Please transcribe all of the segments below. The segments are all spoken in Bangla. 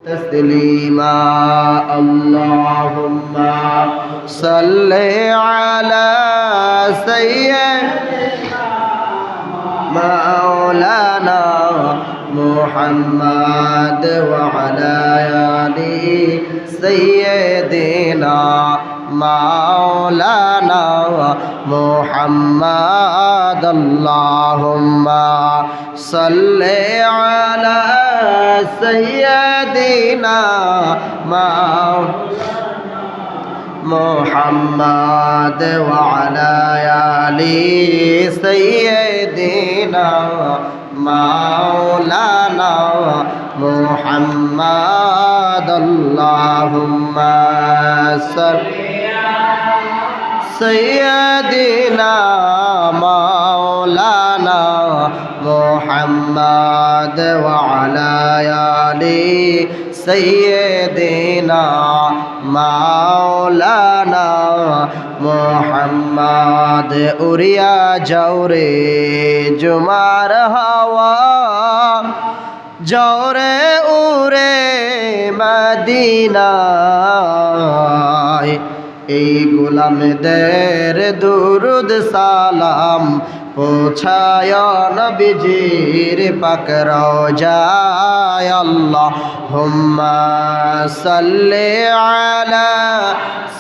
تسليما اللهم صل على سيدنا مولانا محمد وعلى آل سيدنا مولانا محمد اللهم صل على سيدنا محمد وعلى آل سيدنا مولانا محمد اللهم صل سيدنا مولانا محمد وعلى آل سيدنا مولانا محمد উড়িয়া যাও রে জুমার হাওয়া যাও রে উড়ে মদিনায় এই গোলামদের দুরুদ সালাম পৌঁছায় নবীজির পাক রওজায় আল্লাহুম্মা সাল্লি আলা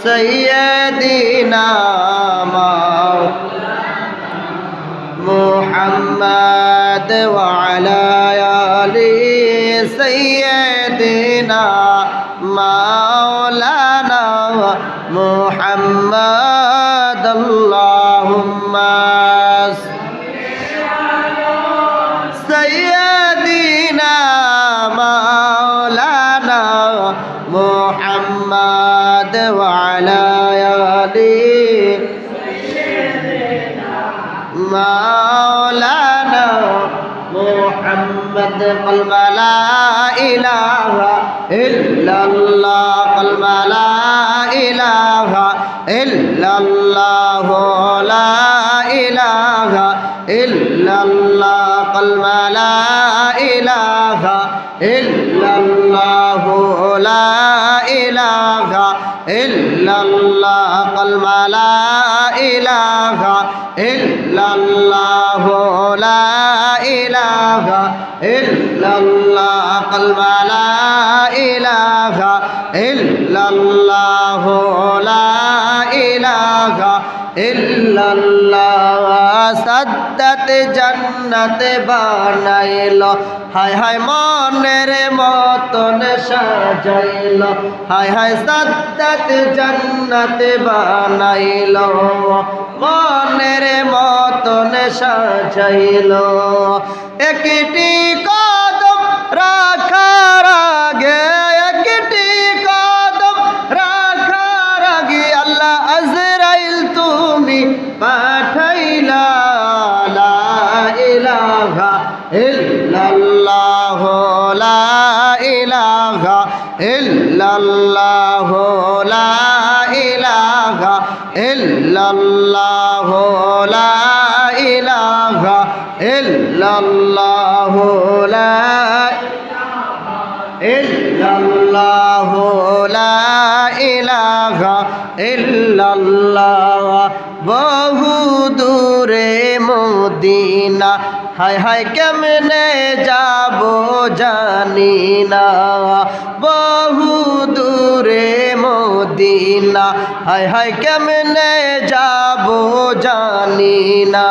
সাইয়্যিদিনা মুহাম্মদ ওয়া আলা আলি সাইয়্যিদিনা মাওলানা মুহাম্মদ আল্লাহুম্মা سيدنا مولانا محمد وعلى آل مولانا محمد قلب لا إله إلا الله قلب لا إله إلا الله لا إله إلا الله قلب لا إله إلا الله لا إله إلا الله قلب لا إله إلا الله لا إله إلا الله قلب لا إله إلا الله لا إله إلا الله সাদ্দাত জান্নাত বানাইলো হায় হায় মনের মতন সাজাইলো হায় হায় সাদ্দাত জান্নাত বানাইলো মনের মতন সাজাইলো একটি কদম রাখার আগে একটি কদম রাখার আগে আল্লাহ আজরাইল তুমি পাঠাইলা লা ইলাহা ইল্লাল্লাহ লা ইলাহা ইল্লাল্লাহ লা ইলাহা ইল্লাল্লাহ লা ইলাহা ইল্লাল্লাহ লা ইল্লাল্লাহ লা ইলাহা ইল্লাল্লাহ বহু দূরে মদিনা হায় হায় কেমনে যাব জানি না বহু দূরে মদিনা হায় হায় কেমনে যাব জানি না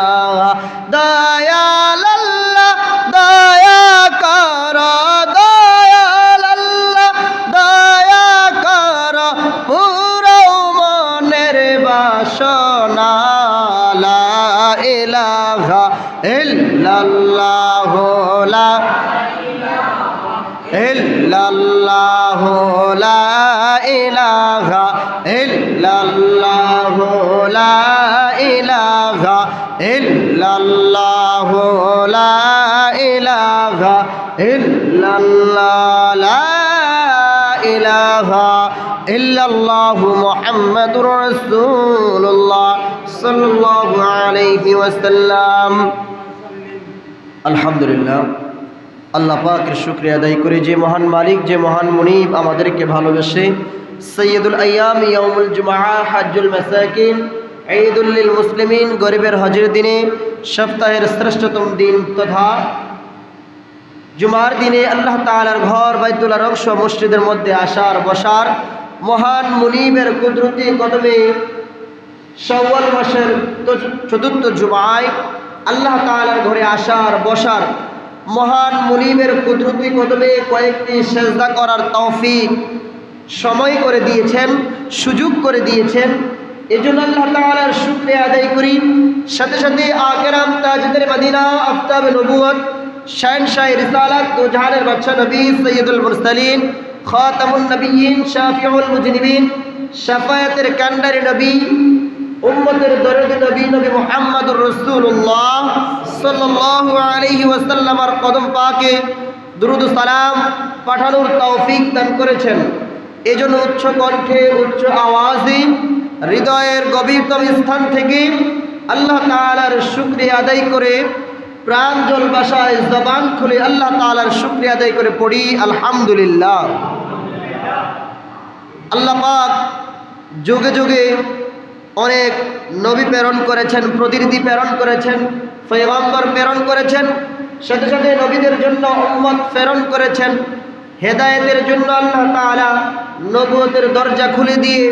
দয়াল আল্লাহ দয়া কর দয়াল আল্লাহ দয়া কর পুরো মনের বাসনা লা ইলাহা ইল্লাল্লাহ লা ইল্লাল্লাহ লা ইলাহা ইল্লাল্লাহ লা ইলাহা ইল্লাল্লাহ লা ইলাহা ইল্লাল্লাহ লা ইলাহা ইল্লাল্লাহ মুহাম্মাদুর রাসূলুল্লাহ সাল্লাল্লাহু আলাইহি ওয়াসাল্লাম। আলহামদুলিল্লাহ, আল্লাহ পাকের শুকরিয়া আদায় করি যে মহান মালিক, যে মহান মুনিব আমাদেরকে ভালোবেসে সৈয়দুল আইয়াম ইয়াউমুল জুমআ হজ্জুল মাসাকিন ঈদুল লিল মুসলিমিন গরিবের হজের দিনে সপ্তাহের শ্রেষ্ঠতম দিন তথা জুমার দিনে আল্লাহ তাআলার ঘর বাইতুল্লাহর অংশ মসজিদের মধ্যে আসার বসার মহান মুনিবের কুদরতি কদমে শাওয়াল মাসের চতুর্থ জুমায় আল্লাহ তাআলার ঘরে আসার বসার মহান মুনিবের কুদরতি কদমে কয়েকটি সেজদা করার তৌফিক সময় করে দিয়েছেন, সুযোগ করে দিয়েছেন। এজন্য আল্লাহ তাআলার শুকরিয়া আদায় করি। সাথে সাথে আকেরাম তাজদার মদিনা আফতাব নবুয়ত শাহনশাহ রিসালাত দো জাহানের বাদশা নবী সৈয়দুল মুরসালিন খাতামুন নবিয়্যিন শাফিউল মুজনিবিন শাফায়াতের কান্ডারি নবী উম্মতের দরদি নবী নবী মুহাম্মদুর রাসূলুল্লাহ সাল্লাল্লাহু আলাইহি ওয়াসাল্লামের কদম পাকে দুরূদ ও সালাম পাঠানোর তৌফিক দান করেছেন। এজন্য উচ্চ কণ্ঠে উচ্চ আওয়াজে হৃদয়ের গভীরতম স্থান থেকে আল্লাহ তাআলার শুকরিয়া আদায় করে প্রাঞ্জল ভাষায় জবান খুলে আল্লাহ তাআলার শুকরিয়া আদায় করে পড়ি আলহামদুলিল্লাহ। আল্লাহ পাক যুগে যুগে অনেক নবী প্রেরণ করেছেন, প্রতিনিধি প্রেরণ করেছেন, পয়গম্বর প্রেরণ করেছেন, সাথে সাথে নবীদের জন্য উম্মত প্রেরণ করেছেন। হেদায়েতের জন্য আল্লাহ তাআলা নবুয়তের দরজা খুলে দিয়ে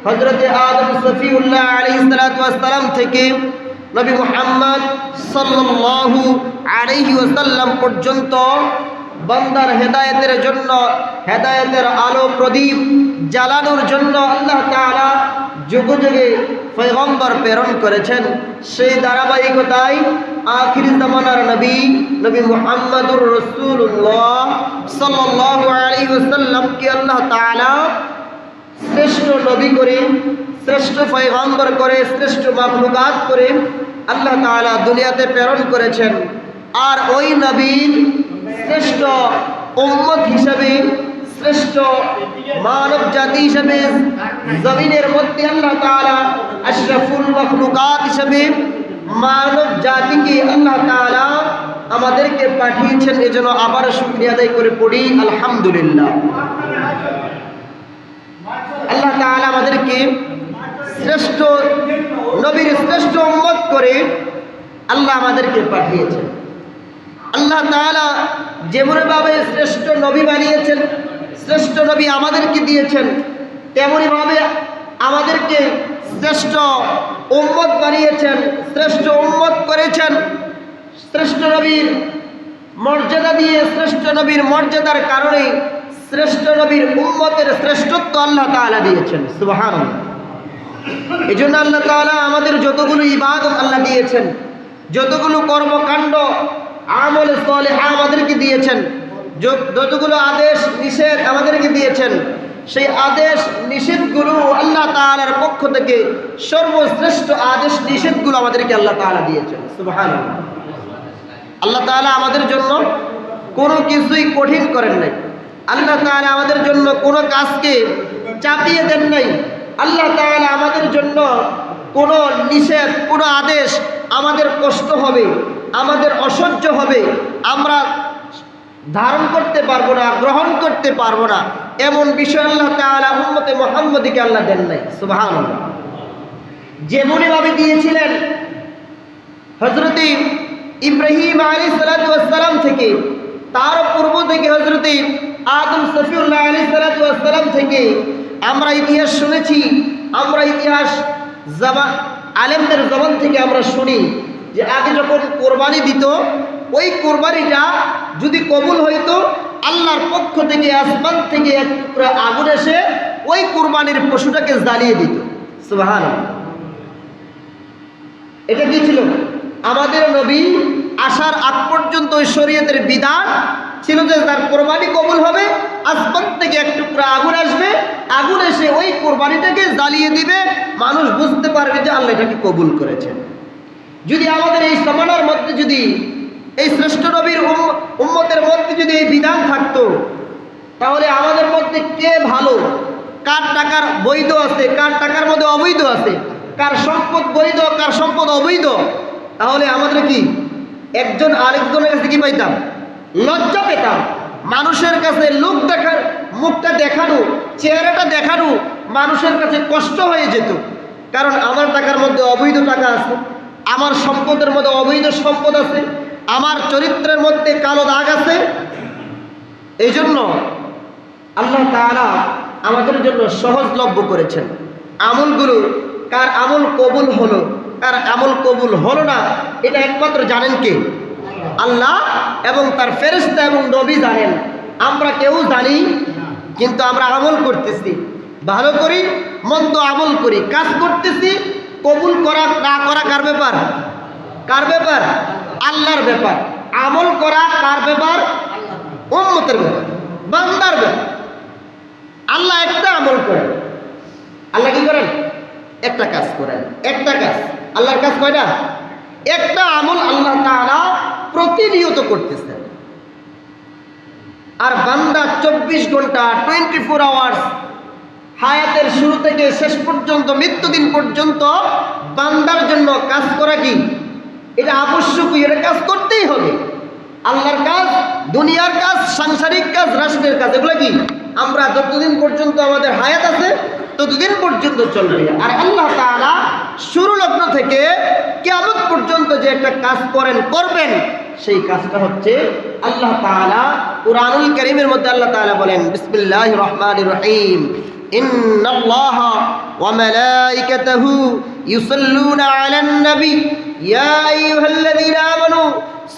হযরতে আদম সফিউল্লাহ আলাইহিস সালাতু ওয়াস সালাম থেকে নবী মুহাম্মদ সাল্লাল্লাহু আলাইহি ওয়াসাল্লাম পর্যন্ত বান্দার হেদায়েতের জন্য হেদায়েতের আলো প্রদীপ জ্বালানোর জন্য আল্লাহ তাআলা যুগে যুগে পয়গম্বর প্রেরণ করেছেন। সেই ধারাবাহিকতায় আখির জামানার নবী নবী মুহাম্মদুর রাসূলুল্লাহ সাল্লাল্লাহু আলাইহি ওয়াসাল্লামকে আল্লাহ তাআলা শ্রেষ্ঠ নবী করে, শ্রেষ্ঠ পয়গম্বর করে, শ্রেষ্ঠ মাখলুকাত করে আল্লাহ তাআলা দুনিয়াতে প্রেরণ করেছেন। আর ওই নবীর শ্রেষ্ঠ উম্মত হিসেবে, শ্রেষ্ঠ মানব জাতি হিসেবে জমিনের মধ্যে আল্লাহ তাআলা আশরাফুল মাখলুকাত হিসেবে মানব জাতিকে আল্লাহ তাআলা আমাদেরকে পাঠিয়েছেন। এজন্য আবার শুকরিয়া আদায় করে পড়ি আলহামদুলিল্লাহ। আল্লাহ তাআলা আমাদেরকে শ্রেষ্ঠ নবীর শ্রেষ্ঠ উম্মত করে আল্লাহ আমাদেরকে পাঠিয়েছেন। আল্লাহ তাআলা যেমনভাবে শ্রেষ্ঠ নবী বানিয়েছেন, শ্রেষ্ঠ নবী আমাদেরকে দিয়েছেন, তেমনইভাবে আমাদেরকে শ্রেষ্ঠ উম্মত বানিয়েছেন, শ্রেষ্ঠ উম্মত করেছেন। শ্রেষ্ঠ নবীর মর্যাদা দিয়ে, শ্রেষ্ঠ নবীর মর্যাদার কারণে শ্রেষ্ঠ নবীর উম্মতের শ্রেষ্ঠত্ব আল্লাহ তাআলা দিয়েছেন। সুবহানাল্লাহ। এজন্য আল্লাহ তাআলা আমাদের যতগুলো ইবাদত আল্লাহ দিয়েছেন, যতগুলো কর্মকাণ্ড আমলে সালেহা আমাদেরকে দিয়েছেন, যতগুলো আদেশ নিষেধ আমাদেরকে দিয়েছেন, সেই আদেশ নিষেধগুলো আল্লাহ তাআলার পক্ষ থেকে সর্বশ্রেষ্ঠ আদেশ নিষেধগুলো আমাদেরকে আল্লাহ তাআলা দিয়েছেন। সুবহানাল্লাহ। আল্লাহ তাআলা আমাদের জন্য কোনো কিছুই কঠিন করেন নাই। আল্লাহ তাআলা আমাদের জন্য কোনো কাজকে চাপিয়ে দেন নাই। আল্লাহ তাআলা আমাদের জন্য কোনো নিষেধ, কোনো আদেশ আমাদের কষ্ট হবে, আমাদের অসহ্য হবে, আমরা ধারণ করতে পারবো না, গ্রহণ করতে পারবো না, এমন বিষয় আল্লাহ তাআলা উম্মতে মুহাম্মদীকে আল্লাহ দেন নাই। সুবহানাল্লাহ। যেমনইভাবে দিয়েছিলেন হযরতে ইব্রাহিম আলাইহিস সালাতু ওয়াস সালাম থেকে, তার পূর্ব থেকে হযরতে আদম সফিউল্লাহ আলাইহিস সালাতু ওয়াস সালাম থেকে আমরা ইতিহাস শুনেছি, আমরা ইতিহাস আলেমদের জবান থেকে আমরা শুনি যে আগে যখন কোরবানি দিত, ওই কোরবানিটা যদি কবুল হইতো আল্লাহর পক্ষ থেকে আসমান থেকে এক টুকরা আগুন এসে ওই কোরবানির পশুটাকে জ্বালিয়ে দিত। সুবহানাল্লাহ। এটা কি ছিল? আমাদের নবী আসার আগ পর্যন্ত ওই শরীয়তের বিধান ছিল যে তার কোরবানি কবুল হবে, আসমান থেকে এক টুকরা আগুন আসবে, আগুন এসে ওই কোরবানিটাকে জ্বালিয়ে দিবে, মানুষ বুঝতে পারবে যে আল্লাহ এটাকে কবুল করেছেন। যদি আমাদের এই জামানার মধ্যে যদি এই শ্রেষ্ঠ নবীর উম্মতের মধ্যে যদি এই বিধান থাকতো, তাহলে আমাদের মধ্যে কে ভালো, কার টাকার বৈধ আছে, কার টাকার মধ্যে অবৈধ আছে, কার সম্পদ বৈধ, কার সম্পদ অবৈধ, তাহলে আমাদের কি একজন আরেকজনের কাছে কি পাইতাম? লজ্জা পেতাম। মানুষের কাছে লোক দেখার, মুখটা দেখানো, চেহারাটা দেখানো মানুষের কাছে কষ্ট হয়ে যেত। কারণ আমার টাকার মধ্যে অবৈধ টাকা আছে, আমার সম্পদের মধ্যে অবৈধ সম্পদ আছে, আমার চরিত্রের মধ্যে কালো দাগ আছে। এই জন্য আল্লাহ তাআলা আমাদের জন্য সহজলভ্য করেছেন। আমলগুলো কার আমল কবুল হলো, কার আমল কবুল হলো না, এটা একমাত্র জানেন কে? আল্লাহ এবং তার ফেরেশতা এবং নবী জানেন। আমরা কেউ জানি, কিন্তু আমরা আমল করতেছি, ভালো করি মন্দ আমল করি, কাজ করতেছি। কবুল করা না করা কার ব্যাপার? কার ব্যাপার? আল্লাহর ব্যাপার। আমল করা কার ব্যাপার? উম্মতের ব্যাপার, বান্দার ব্যাপার। আল্লাহ একটা আমল করেন, আল্লাহ কি করেন? একটা কাজ করেন, একটা কাজ। আল্লাহর কাজ কয়টা? একটা আমল আল্লাহ তাআলা প্রতিনিয়ত করতেছেন। আর বান্দা 24 ঘন্টা 24 আওয়ার্স, হায়াতের শুরু থেকে শেষ পর্যন্ত, মৃত্যুদিন পর্যন্ত বান্দার জন্য কাজ করা কি? এটা আবশ্যকই, এটা কাজ করতেই হবে। আল্লাহর কাজ, দুনিয়ার কাজ, সাংসারিক কাজ, রাষ্ট্রের কাজ, এগুলো কি আমরা যতদিন পর্যন্ত আমাদের হায়াত আছে ততদিন পর্যন্ত চলবে। আর আল্লাহ তাআলা শুরু লগ্ন থেকে কিয়ামত পর্যন্ত যে একটা কাজ করবেন, সেই কাজটা হচ্ছে আল্লাহ তাআলা কুরআনুল কারীমের মধ্যে আল্লাহ তাআলা বলেন, বিসমিল্লাহির রহমানির রহিম, ইন্নাল্লাহা ওয়া মালাইকাতাহু ইউসাল্লুনা আলান নবী ইয়া আইয়ুহাল্লাযীনা আমানু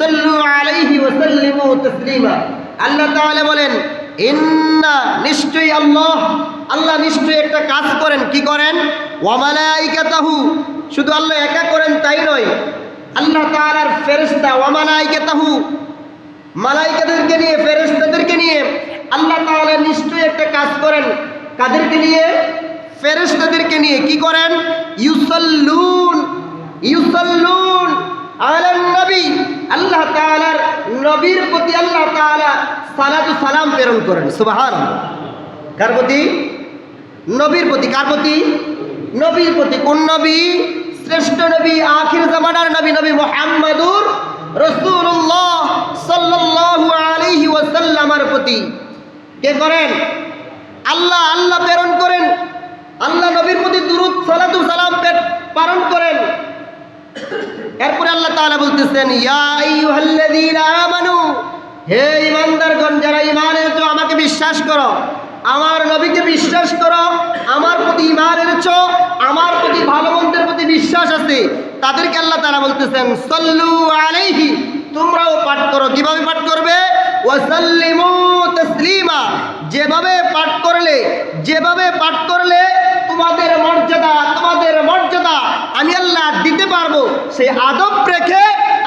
সাল্লু আলাইহি ওয়া সাল্লিমু তাসলিমা। আল্লাহ তাআলা বলেন, ইন্না, নিশ্চয়ই আল্লাহ, আল্লাহ নিশ্চয়ই একটা কাজ করেন। কি করেন? ওয়া মালাইকাতাহু, শুধু আল্লাহ একা করেন তাই নয়, আল্লাহ তাআলার ফেরেশতা, ওয়া মালাইকাতাহু, মালাইকাদেরকে নিয়ে, ফেরেশতাদেরকে নিয়ে আল্লাহ তাআলা নিশ্চয়ই একটা কাজ করেন। কাদেরকে নিয়ে? ফেরেশতাদেরকে নিয়ে। কি করেন? ইউসাল্লুন, ইউসাল্লুন আলান নবী, আল্লাহ তাআলার নবীর প্রতি আল্লাহ তাআলা সালাতু সালাম প্রেরণ করেন। সুবহানাল্লাহ। কার প্রতি? নবীর প্রতি। কার প্রতি? নবীর প্রতি। কোন নবী? শ্রেষ্ঠ নবী, আখির জামানার নবী, নবী মুহাম্মাদুর রাসূলুল্লাহ সাল্লাল্লাহু আলাইহি ওয়াসাল্লামের প্রতি। কে করেন? আল্লাহ। আল্লাহ প্রেরণ করেন, আল্লাহ নবীর প্রতি দুরূদ সালাতু সালাম প্রেরণ করেন। এরপরে আল্লাহ তাআলা বলতেছেন, ইয়া আইয়ুহাল্লাযীনা আমানু, হে ঈমানদারগণ, যারা ঈমান এনেছো, আমাকে বিশ্বাস করো, আমার নবীকে বিশ্বাস করো, আমার প্রতি ঈমান এনেছো, আমার প্রতি ভালো মন্দের প্রতি বিশ্বাস আছে, তাদেরকে আল্লাহ তাআলা বলতেছেন, সাল্লু আলাইহি, তোমরাও পাঠ করো। কিভাবে পাঠ করবে? ওয়া সাল্লিমু তাসলিমা, যেভাবে পাঠ করলে, যেভাবে পাঠ করলে তোমাদের মর্যাদা আমি আল্লাহ দিতে পারবো, সেই আদব রেখে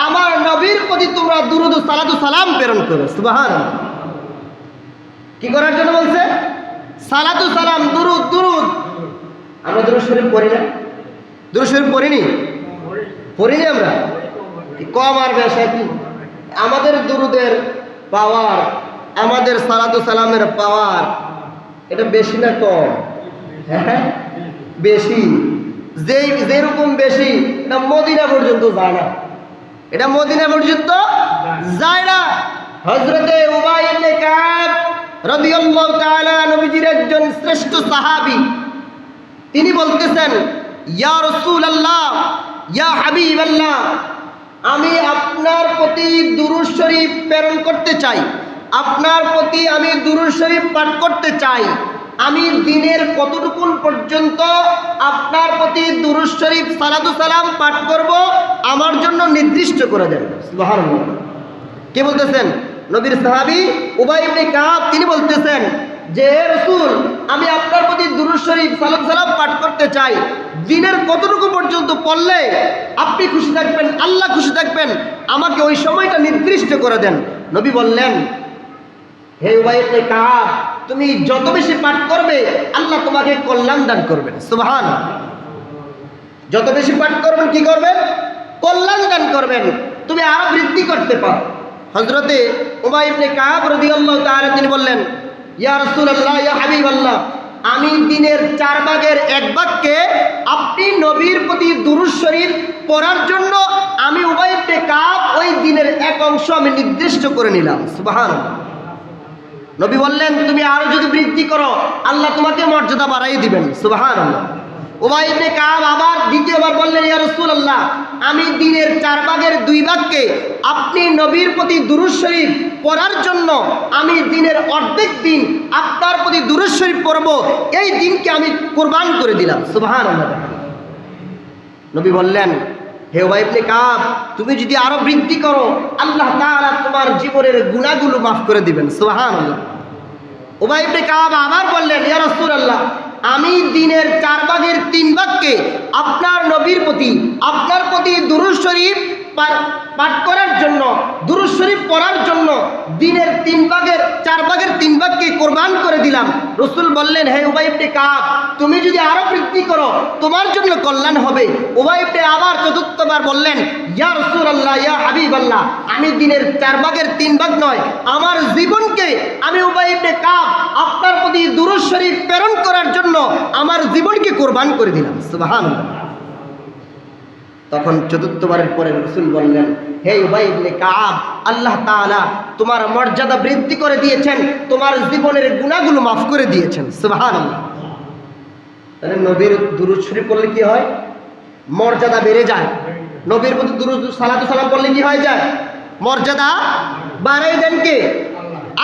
আমার নবীর প্রতি তোমরা দুরূদ ও সালাতু সালাম প্রেরণ করো। সুবহানাল্লাহ। কি করার জন্য বলছে? সালাতু সালাম, দুরূদ। দুরূদ আমরা দুরূদ শরীফ পড়ি না? দুরূদ শরীফ পড়িনি? পড়িনি আমরা? কম আর বেশি কি? আমাদের দুরূদের পাওয়ার, আমাদের সালাতু সালামের পাওয়ার, এটা বেশি না কম? হ্যাঁ, বেশি। যেরকম বেশি, এটা মদিনা পর্যন্ত যায় না, এটা মদিনা পর্যন্ত যায় না। হযরতে উবাই ইবনে কাব রাদিয়াল্লাহু তাআলা, নবীজির একজন শ্রেষ্ঠ সাহাবী, তিনি বলতেছেন, ইয়া রাসূলুল্লাহ, ইয়া হাবিবাল্লাহ, আমি আপনার প্রতি দুরূদ শরীফ প্রেরণ করতে চাই, আপনার প্রতি আমি দুরূদ শরীফ পাঠ করতে চাই। আমি দিনের কতটুকুন পর্যন্ত আপনার প্রতি দুরূদ শরীফ সালাতু সালাম পাঠ করব, আমার জন্য নির্দিষ্ট করে দেন। সুবহানাল্লাহ। কে বলতেছেন? নবীর সাহাবী উবাই ইবনে কাব, তিনি বলতেছেন যে, রাসূল, আমি আপনার প্রতি দুরূদ শরীফ সালাতু সালাম পাঠ করতে চাই, দিনের কতটুকু পর্যন্ত পড়লে আপনি খুশি থাকবেন, আল্লাহ খুশি থাকবেন, আমাকে ওই সময়টা নির্দিষ্ট করে দেন। নবী বললেন, হে উবাই ইবনে কাব, তুমি যত বেশি পাঠ করবে আল্লাহ তোমাকে কল্যাণ দান করবেন। সুবহানাল্লাহ। যত বেশি পাঠ করবেন কি করবেন? কল্যাণ দান করবেন, তুমি আরো বৃদ্ধি করতে পারো। হযরতে উবাই ইবনে কাব রাদিয়াল্লাহু তাআলা, তিনি বললেন, ইয়া রাসূলুল্লাহ, ইয়া হাবিবাল্লাহ, আমি দিনের 4 ভাগের 1 ভাগকে আপনি নবীর প্রতি দুরূদ শরীফ পড়ার জন্য আমি উবাই ইবনে কাব ওই দিনের এক অংশ আমি নির্দিষ্ট করে নিলাম। সুবহানাল্লাহ। নবী বললেন তুমি আরো যদি বৃদ্ধি করো আল্লাহ তোমাকে মর্যাদা বাড়াই দিবেন। সুবহানাল্লাহ। উবাই ইবনে কাব আবার দ্বিতীয়বার বললেন ইয়া রাসূলুল্লাহ আমি দিনের 4 ভাগের 2 ভাগকে আপনি নবীর প্রতি দুরূদ শরীফ পড়ার জন্য আমি দিনের অর্ধেক দিন আপনার প্রতি দুরূদ শরীফ পড়ব, এই দিনকে আমি কুরবান করে দিলাম। সুবহানাল্লাহ। নবী বললেন হে উবাই ইবনে কাব তুমি যদি আরো বৃদ্ধি করো আল্লাহ তাআলা তোমার জীবনের গুনাহগুলো মাফ করে দিবেন। সুবহানাল্লাহ। উবাই ইবনে কাব আবার বললেন ইয়া রাসূলুল্লাহ আমি দিনের 4 ভাগের 3 ভাগকে আপনার নবীর প্রতি আপনার প্রতি দুরূদ শরীফ পাঠ করার জন্য দুরূদ শরীফ পড়ার জন্য দিনের 4 ভাগের 3 ভাগকে কুরবান করে দিলাম। রাসূল বললেন হে উবাই ইবনে কাব তুমি যদি আরো বৃদ্ধি করো তোমার জন্য কল্যাণ হবে। উবাই ইবনে আবার চতুর্থবার বললেন ইয়া রাসূলুল্লাহ ইয়া হাবিবাল্লাহ আমি দিনের 4 ভাগের 3 ভাগ নয় আমার জীবনকে আমি উবাই ইবনে কাব আপনার প্রতি দুরূদ শরীফ প্রেরণ করার জন্য আমার জীবনকে কুরবান করে দিলাম। সুবহানাল্লাহ। তখন চতুর্থবারের পরে রাসূল বললেন হে উবাই ইবনে কাব আল্লাহ তাআলা তোমার মর্যাদা বৃদ্ধি করে দিয়েছেন, তোমার জীবনের গুনাহগুলো মাফ করে দিয়েছেন। সুবহানাল্লাহ। তাহলে নবীর দুরূদ শরীফ পড়লে কি হয়? মর্যাদা বেড়ে যায়। নবীর প্রতি দুরূদ সালাতু সালাম পড়লে কি হয়ে যায়? মর্যাদা বাড়াই দেন কে?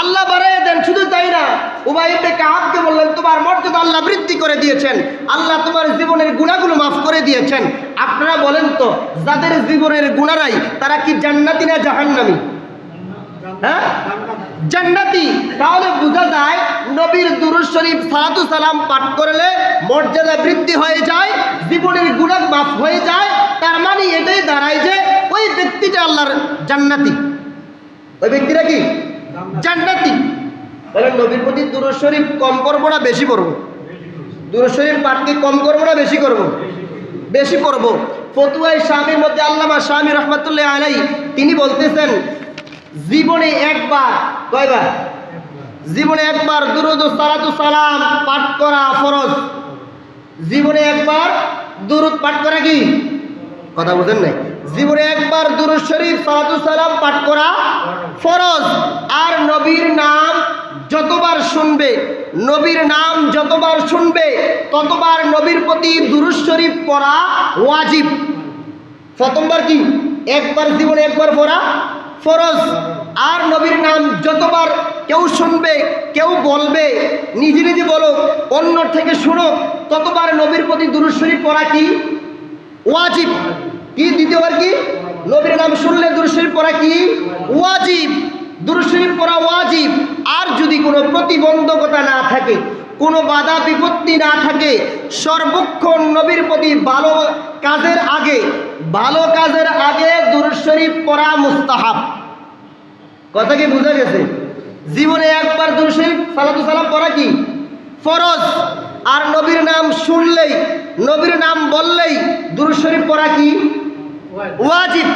আল্লাহ বাড়াই দেন। শুধু তাই না উবাই ইবনে কাবকে বললেন তোমার মর্যাদা আল্লাহ বৃদ্ধি করে দিয়েছেন, আল্লাহ তোমার জীবনের গুনাহগুলো মাফ করে দিয়েছেন। আপনারা বলেন তো যাদের জীবনের গুনাহরাই তারা কি জান্নাতি না জাহান্নামী? হ্যাঁ জান্নাতি। তাহলে বোঝা যায় নবীর দুরূদ শরীফ সালাতু সালাম পাঠ করলে মর্যাদা বৃদ্ধি হয়ে যায়, জীবনের গুনাহ মাফ হয়ে যায়। তার মানে এটাই দাঁড়ায় যে ওই ব্যক্তিটা আল্লাহর জান্নাতি। ওই ব্যক্তিটা কি জান্নাতি। তাহলে নবীর প্রতি দুরূদ শরীফ কম করবো না বেশি পড়বো? দুরূদ শরীফ পাঠ কি কম করবো না বেশি করবো? বেশি পড়বো। ফতুয়ায়ে শামীর মধ্যে আল্লামা শামী রাহমাতুল্লাহি আলাইহি তিনি বলতেছেন জীবনে একবার, কয়বার? জীবনে একবার দুরূদ ও সালাতু সালাম পাঠ করা ফরজ। জীবনে একবার দুরূদ পাঠ করা কি? কথা বুঝেন নাই? জীবনে একবার দুরূদ শরীফ সালাতু সালাম পাঠ করা ফরজ। আর নবীর নাম যতবার শুনবে, নবীর নাম যতবার শুনবে ততবার নবীর প্রতি দুরূদ শরীফ পড়া ওয়াজিব। প্রথমবার কি? একবার জীবনে একবার পড়া ফরজ। আর নবীর নাম যতবার কেউ শুনবে, কেউ বলবে, নিজে নিজে বলো অন্য থেকে শুনো, ততবার নবীর প্রতি দুরূদ শরীফ পড়া কি? ওয়াজিব। কি? দ্বিতীয়বার কি? নবীর নাম শুনলে দুরূদ শরীফ পড়া কি? ওয়াজিব। দুরূদ শরীফ পড়া ওয়াজিব। আর যদি কোনো প্রতিবন্ধকতা না থাকে, কোনো বাধা বিপত্তি না থাকে, সর্বক্ষণ নবীর প্রতি ভালো কাজের আগে দুরূদ শরীফ পড়া মুস্তাহাব। কথা কি বুঝা গেছে? জীবনে একবার দুরূদ শরীফ সালাতু সালাম পড়া কি? ফরজ। আর নবীর নাম শুনলেই, নবীর নাম বললেই দুরূদ শরীফ পড়া কি? ওয়াজিব।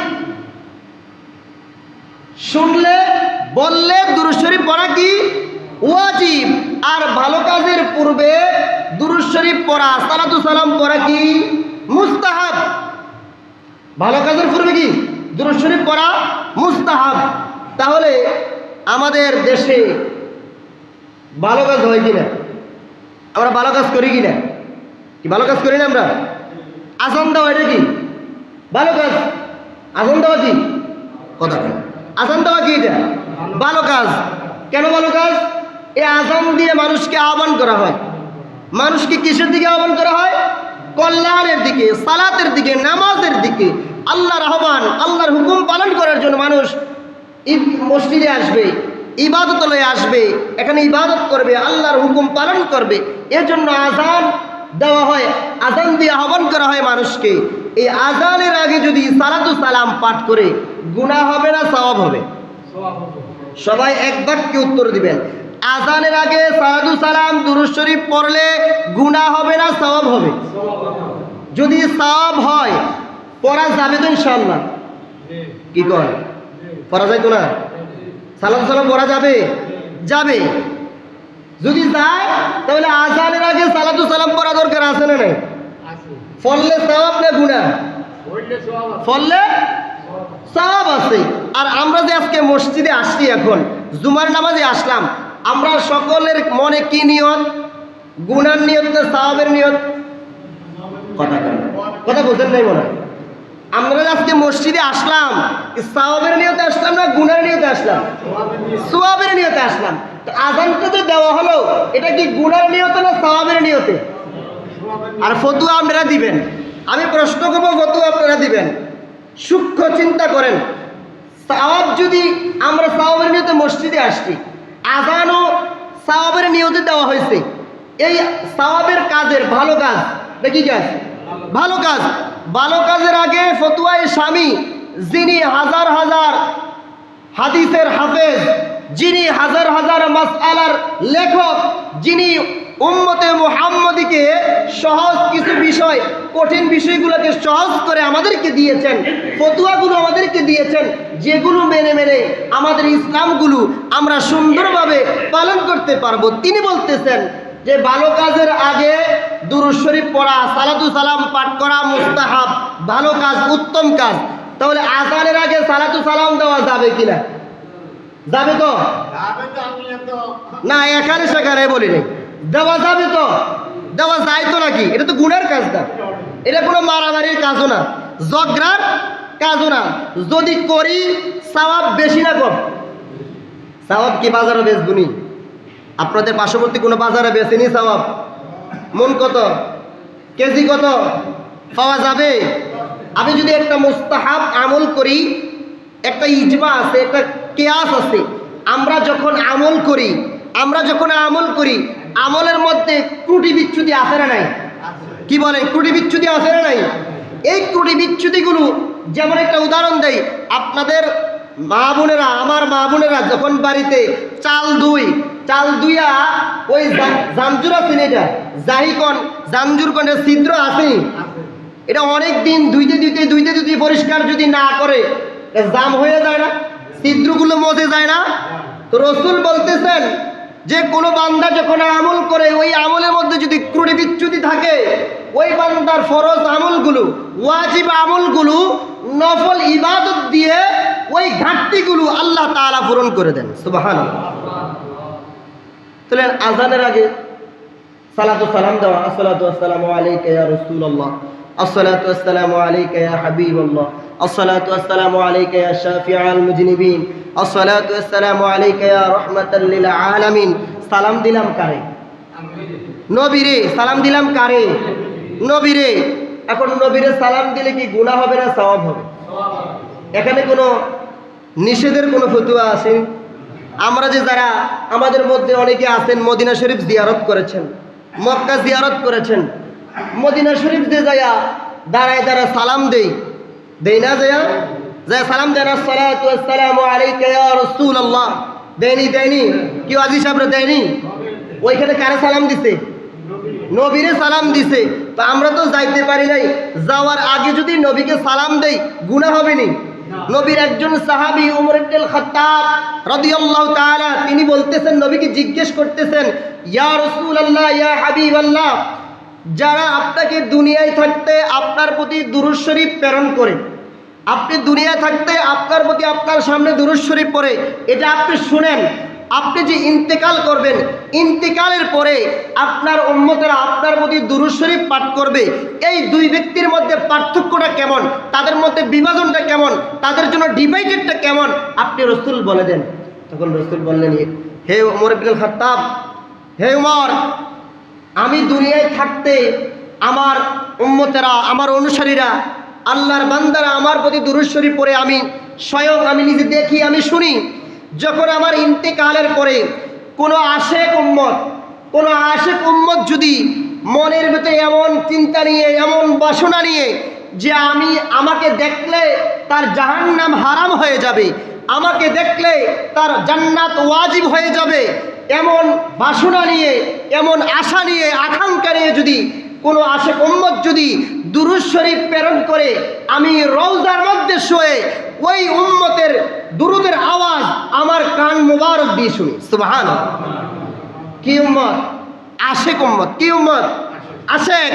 শুনলে বললে দুরূদ শরীফ পড়া কি? ওয়াজিব। আর ভালো কাজের পূর্বে দুরূদ শরীফ পড়া সালাতু সালাম পড়া কি? মুস্তাহাব। ভালো কাজের পূর্বে কি? দুরূদ শরীফ পড়া মুস্তাহাব। তাহলে আমাদের দেশে ভালো কাজ হয় কিনা? আমরা ভালো কাজ করি কিনা? কি ভালো কাজ করি না আমরা? আজান দেওয়া এটা কি ভালো কাজ? আজান দেওয়া কি? কথা কেন? আজান দেওয়া কি? এটা ভালো কাজ। কেন ভালো কাজ? এই আজান দিয়ে মানুষকে আহ্বান করা হয়। মানুষকে কিসের দিকে আহ্বান করা হয়? কল্যাণের দিকে, সালাতের দিকে, নামাজের দিকে। আল্লাহর আহ্বান, আল্লাহর হুকুম পালন করার জন্য মানুষ মসজিদে আসবে, ইবাদতালয়ে আসবে, এখানে ইবাদত করবে, আল্লাহর হুকুম পালন করবে। এর জন্য আজান দেওয়া হয়, আজান দিয়ে আহ্বান করা হয় মানুষকে। এই আজানের আগে যদি সালাতু সালাম পাঠ করে গুনাহ হবে না সওয়াব হবে? সবাই এক বাক্যে উত্তর দিবেন। আজানের আগে সালাতু সালাম দুরূদ শরীফ পড়লে গুনাহ হবে না সওয়াব হবে? যদি সওয়াব হয় পড়া যাবে তো ইনশাআল্লাহ? কি কয়? পড়া যায় তো না? সালাতু সালাম পড়া যাবে? যাবে। যদি যায় তাহলে আজানের আগে সালাতু সালাম পড়া দরকার আছে না নাই? পড়লে সওয়াব না গুনাহ? পড়লে সওয়াব আছে। আর আমরা যে আজকে মসজিদে আসছি, এখন জুমার নামাজে আসলাম, আমরা সকলের মনে কি নিয়ত? গুনার নিয়ত না সওয়াবের নিয়ত? কথা বলছেন নাই মনে হয়। আমরা আজকে মসজিদে আসলাম, সওয়াবের নিয়তে আসলাম না গুনার নিয়তে আসলাম? সওয়াবের নিয়তে আসলাম। তো আযানটা যে দেওয়া হলো, এটা কি গুনার নিয়তে না সওয়াবের নিয়তে? আর ফতোয়া আপনারা দিবেন, আমি প্রশ্ন করবো, ফতোয়া আপনারা দিবেন। সূক্ষ্ম চিন্তা করেন, সওয়াব যদি আমরা সওয়াবের নিয়তে মসজিদে আসছি, আযানও সওয়াবের নিয়তে দেওয়া হয়েছে, এই সওয়াবের কাজের ভালো কাজ, দেখি কাজ ভালো কাজ, ভালো কাজের আগে ফতোয়ায়ে স্বামী, যিনি হাজার হাজার হাদিসের হাফেজ, যিনি হাজার হাজার মাসআলার লেখক, যিনি উম্মতে মুহাম্মদীকে সহজ কিছু বিষয়, কঠিন বিষয়গুলোকে সহজ করে আমাদেরকে দিয়েছেন, ফতোয়াগুলো আমাদেরকে দিয়েছেন, যেগুলো মেনে মেনে আমাদের ইসলামগুলো আমরা সুন্দরভাবে পালন করতে পারবো। তিনি বলতেছেন যে ভালো কাজের আগে দুরূদ শরীফ পড়া, সালাতু সালাম পাঠ করা মুস্তাহাব, ভালো কাজ, উত্তম কাজ। তাহলে আযানের আগে সালাতু সালাম দেওয়া যাবে কিনা? যাবে তো না? এখানে সেখানে বলি নাই, দেওয়া যাবে তো? দেওয়া যায় তো নাকি? এটা তো গুনার কাজ না, এটা কোনো মারামারির কাজও না, ঝগড়ার কাজও না। যদি করি সওয়াব বেশি না কম? সওয়াব কি বাজারে বেচবুনি? আপনাদের পার্শ্ববর্তী কোনো বাজারে বেচেনি সওয়াব? মন কত, কেজি কত পাওয়া যাবে? আমি যদি একটা মুস্তাহাব আমল করি, একটা ইজমা আছে, একটা কিয়াস আছে, আমরা যখন আমল করি, আমলের মধ্যে ত্রুটি বিচ্যুতি আছে না নাই? কি বলেন, ত্রুটি বিচ্যুতি আছে না নাই? এই ত্রুটি বিচ্যুতিগুলো, যেমন একটা উদাহরণ দেই, আপনাদের মা বোনেরা, আমার মা বোনেরা যখন বাড়িতে চাল দুইয়া ওই জামজুর আছে, এটা জাহিকন জামজুর কন ছিদ্র আছে, এটা অনেক দিন দুইতে পরিষ্কার যদি না করে জাম হয়ে যায় না? ছিদ্রগুলো মজে যায় না? তো রাসূল বলতেছেন যে কোনো বান্দা যখন আমল করে, ওই আমলের মধ্যে যদি ত্রুটি বিচ্যুতি থাকে, ওই বান্দার ফরজ আমলগুলো, ওয়াজিব আমলগুলো, নফল ইবাদত দিয়ে ওই ঘাটতিগুলো আল্লাহ তাআলা পূরণ করে দেন। সুবহানাল্লাহ। তাহলে আযানের আগে সালাতু সালাম দেওয়া, আসসালাতু ওয়াসসালামু আলাইকা ইয়া রাসূলুল্লাহ, আসসালাতু ওয়াসসালামু আলাইকা ইয়া হাবিবাল্লাহ, আসসালাতু ওয়াসসালামু আলাইকা ইয়া শাফিআল মুজনিবিন, আসসালাতু ওয়াসসালামু আলাইকা ইয়া রাহমাতাল লিল আলামিন। সালাম দিলাম কারে? নবীরে। সালাম দিলাম কারে? নবীরে। এখন নবীরে সালাম দিলে কি গুনাহ হবে না সওয়াব হবে? এখানে কোনো নিষেধের কোনো ফতোয়া আছে? আমরা যে যারা, আমাদের মধ্যে অনেকে আছেন মদিনা শরীফ জিয়ারত করেছেন, মক্কা জিয়ারত করেছেন, মদিনা শরীফ যে যায়া দাঁড়ায় সালাম দেই না? যায় সালাম দেন, আসসালাতু ওয়াসসালামু আলাইকা ইয়া রাসূলুল্লাহ, দেয়নি? কি আজি সাহেবরা দেয়নি? ওইখানে কারে সালাম দিছে? নবীরে সালাম দিছে। তো আমরা তো যাইতে পারি নাই, যাওয়ার আগে যদি নবীকে সালাম দেই গুনাহ হবে নি? নবীর একজন সাহাবী উমর ইবনুল খাত্তাব রাদিয়াল্লাহু তাআলা, তিনি বলতেছেন, নবীকে জিজ্ঞেস করতেছেন, ইয়া রাসূলুল্লাহ, ইয়া হাবিবাল্লাহ, যারা আপনাকে দুনিয়ায় থাকতে আপনার প্রতি দুরূদ শরীফ প্রেরণ করে, আপনি দুনিয়ায় থাকতে আপনার প্রতি, আপনার সামনে দুরূদ শরীফ পড়ে, এটা আপনি শুনেন, আপনি যে ইন্তেকাল করবেন, ইন্তেকালের পরে আপনার উম্মতেরা আপনার প্রতি দুরূদ শরীফ পাঠ করবে, এই দুই ব্যক্তির মধ্যে পার্থক্যটা কেমন, তাদের মধ্যে বিভাজনটা কেমন, তাদের জন্য ডিভাইডেডটা কেমন, আপনি রাসূল বলে দেন। তখন রাসূল বললেন, হে ওমর ইবনুল খাত্তাব, হে ওমর, আমি দুনিয়ায় থাকতে আমার উম্মতেরা, আমার অনুসারীরা, আল্লাহর বান্দারা আমার প্রতি দুরূদ শরীফ পড়ে আমি স্বয়ং, আমি নিজে দেখি, আমি শুনি। যখন আমার ইন্তেকালের পরে কোনো আশেক উম্মত যদি মনের ভিতরে এমন চিন্তা নিয়ে, এমন বাসনা নিয়ে যে আমাকে দেখলে তার জাহান্নাম হারাম হয়ে যাবে, আমাকে দেখলে তার জান্নাত ওয়াজিব হয়ে যাবে, এমন বাসনা নিয়ে, এমন আশা নিয়ে, আকাঙ্ক্ষা নিয়ে যদি কোনো আশেক উম্মত যদি দুরূদ শরীফ প্রেরণ করে, আমি রওজার মধ্যে শুয়ে ওই উম্মতের দুরূদের আওয়াজ আমার কান মুবারক দিয়ে শুনি। সুবহানাল্লাহ। কি উম্মত? আশেক উম্মত। কি উম্মত? আশেক।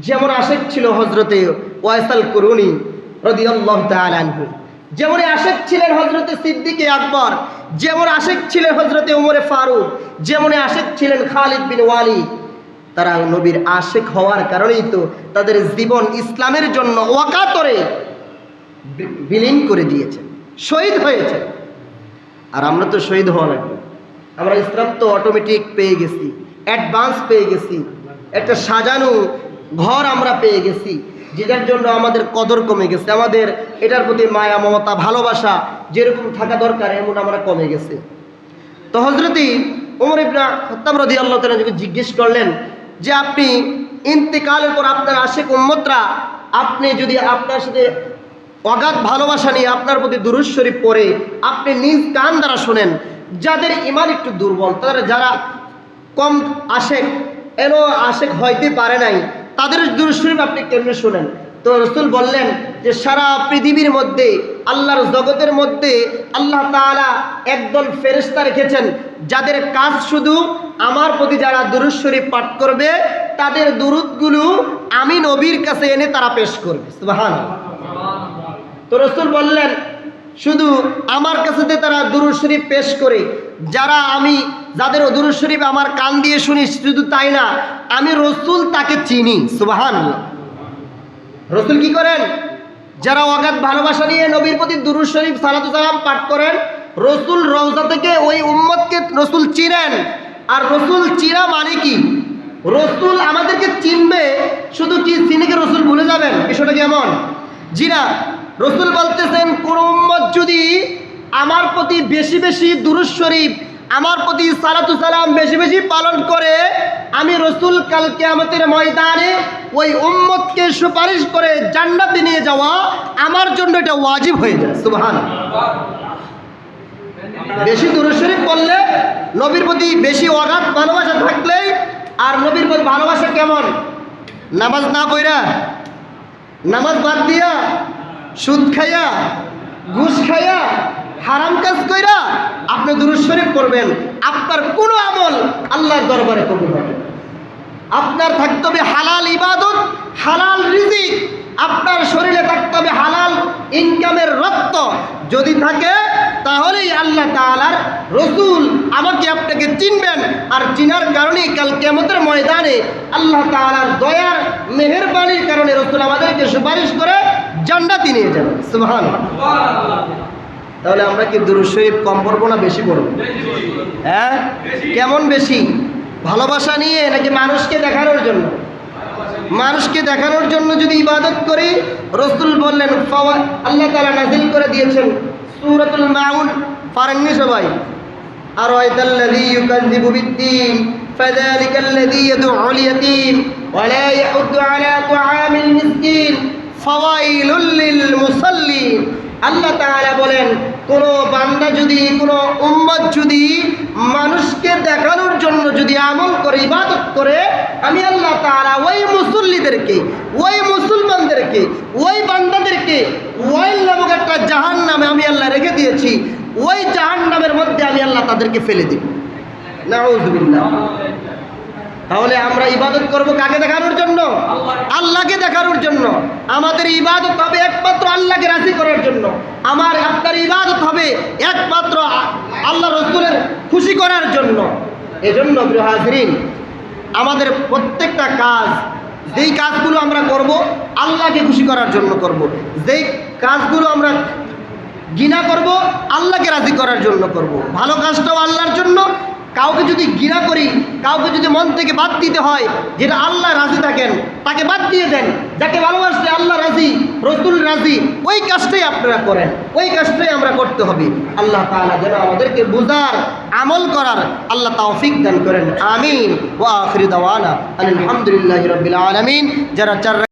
যেমন আশেক ছিল হযরতে ওয়াইসাল কুরুনি, রাদিয়াল্লাহু তাআলা আনহু, যেমন আশিক ছিলেন হযরতে সিদ্দিকে আকবর, যেমন আশিক ছিলেন হযরতে ওমরে ফারুক, যেমন আশিক ছিলেন খালিদ বিন ওয়ালিদ। তারা নবীর আশিক হওয়ার কারণেই তো তাদের জীবন ইসলামের জন্য ওয়াকাতরে বিলীন করে দিয়েছেন, শহীদ হয়েছে। আর আমরা তো শহীদ হওয়া লাগবে, আমরা ইসলাম তো অটোমেটিক পেয়ে গেছি, অ্যাডভান্স পেয়ে গেছি, একটা সাজানো ঘর আমরা পেয়ে গেছি, যেটার জন্য আমাদের কদর কমে গেছে, আমাদের এটার প্রতি মায়া মমতা ভালোবাসা যেরকম থাকা দরকার এমন আমরা কমে গেছে। তো হযরতে ওমর ইবনে খাত্তাব রাদিয়াল্লাহু তাআলা যখন জিজ্ঞেস করলেন যে আপনি ইন্তেকালের পর আপনার আশিক উম্মতরা, আপনি যদি আপনার সাথে অগাধ ভালোবাসা নিয়ে আপনার প্রতি দুরূদ শরীফ পড়ে আপনি নিজ কান দ্বারা শোনেন, যাদের ঈমান একটু দুর্বল, তারা যারা কম আশিক এলো আশিক হইতে পারে নাই, তাদের দুরূদ শরীফ আপনি কেমনে শোনেন? তো রাসূল বললেন যে সারা পৃথিবীর মধ্যে আল্লাহর জগতের মধ্যে আল্লাহ তাআলা একদল ফেরেশতা রেখেছেন, যাদের কাজ শুধু আমার প্রতি যারা দুরূদ শরীফ পাঠ করবে তাদের দুরূদগুলো আমি নবীর কাছে এনে তারা পেশ করবে। সুবহানাল্লাহ। তো রাসূল বললেন শুধু আমার কাছে তারা দুরূদ শরীফ পেশ করে, যারা আমি যাদের দুরূদ শরীফ আমার কান দিয়ে শুনি, শুধু তাই না আমি রাসূল তাকে চিনি। সুবহানাল্লাহ। রাসূল কি করেন? যারা অগাধ ভালোবাসা নিয়ে নবীর প্রতি দুরূদ শরীফ সালাতু সালাম পাঠ করেন, রাসূল রওজা থেকে ওই উম্মতকে রাসূল চিনেন। আর রাসূল চিনা মানে কি? রাসূল আমাদেরকে চিনবে, শুধু কি চিনে কি রাসূল ভুলে যাবেন? বিষয়টা কেমন? জি না, রাসূল বলতেছেন কোন উম্মত যদি আমার প্রতি বেশি বেশি দুরূদ শরীফ, আমার প্রতি সালাতু সালাম বেশি বেশি পালন করে, আমি রাসূল কাল কিয়ামতের ময়দানে ওই উম্মতকে সুপারিশ করে জান্নাতে নিয়ে যাওয়া আমার জন্য এটা ওয়াজিব হয়ে যায়। সুবহানাল্লাহ। বেশি দুরূদ শরীফ পড়লে, নবীর প্রতি বেশি অগাধ ভালোবাসা থাকলেই, আর নবীর প্রতি ভালোবাসা কেমন? নামাজ না পড়া, নামাজ বাদ দিয়া, সুদ খাইয়া, ঘুষ খাইয়া, হারাম কাজ কইরা আপনি দুরূদ শরীফ পড়বেন, আপনার কোনো আমল আল্লাহর দরবারে কবুল হবে। আপনার থাকতে হবে হালাল ইবাদত, হালাল রিজিক, আপনার শরীরে থাকতে হবে হালাল ইনকামের রক্ত। যদি থাকে তাহলেই আল্লাহ তাআলার রাসূল আমাকে আপনাকে চিনবেন, আর চিনার কারণেই কাল কিয়ামতের ময়দানে আল্লাহ তাআলার দয়ার মেহেরবানির কারণে রাসূল আমাদেরকে সুপারিশ করে জান্নাতে নিয়ে যাবেন। সুবহানাল্লাহ। তাহলে আমরা কি দুরূদ শরীফ কম পড়বো না বেশি পড়বো? হ্যাঁ, কেমন বেশি? ভালোবাসা নিয়ে নাকি মানুষকে দেখানোর জন্য? মানুষকে দেখানোর জন্য যদি ইবাদত করি, রাসূল বললেন আল্লাহ তাআলা নাযিল করে দিয়েছেন সূরাতুল মাউন, পারেননি সবাই? আরাআইতাল্লাযী ইউকাযযিবু বিদ্দীন ফাযালিকাল্লাযী ইয়াদউল ইয়াতীম ওয়া লা ইয়াহুদ্দু আলা তুআমিল মিসকিন ফাওয়াইলুল লিল মুসাল্লিন। আল্লাহ তাআলা বলেন কোন বান্দা যদি, কোন উম্মত যদি মানুষকে দেখানোর জন্য যদি আমল করে, ইবাদত করে, আমি আল্লাহ তাআলা ওই মুসল্লিদেরকে, ওই মুসলমানদেরকে, ওই বান্দাদেরকে ওয়াইল নামক একটা জাহান্নামে আমি আল্লাহ রেখে দিয়েছি, ওই জাহান্নামের মধ্যে আমি আল্লাহ তাদেরকে ফেলে দিব। নাউযুবিল্লাহ। তাহলে আমরা ইবাদত করব কাকে দেখানোর জন্য? আল্লাহকে দেখানোর জন্য। আমাদের ইবাদত হবে একমাত্র আল্লাহকে রাজি করার জন্য। আমার আপনার ইবাদত হবে একমাত্র আল্লাহ রাসূলের খুশি করার জন্য। এজন্য প্রিয় হাজরিন, আমাদের প্রত্যেকটা কাজ, যেই কাজগুলো আমরা করব আল্লাহকে খুশি করার জন্য করব, যেই কাজগুলো আমরা ঘৃণা করব আল্লাহকে রাজি করার জন্য করব। ভালো কাজটাও আল্লাহর জন্য। কাউকে যদি ঘৃণা করি, কাউকে যদি মন থেকে বাদ দিতে হয়, যেটা আল্লাহ রাজি থাকেন তাকে বাদ দিয়ে দেন। যাকে ভালোবাসলে আল্লাহ রাজি, রাসূল রাজি, ওই কাজটাই আপনারা করেন, ওই কাজটাই আমরা করতে হবে। আল্লাহ তাআলা যেন আমাদেরকে বুঝার, আমল করার আল্লাহ তৌফিক দান করেন। আমিন। ওয়া আখিরু দাওয়ানা আলহামদুলিল্লাহি রাব্বিল আলামিন। যারা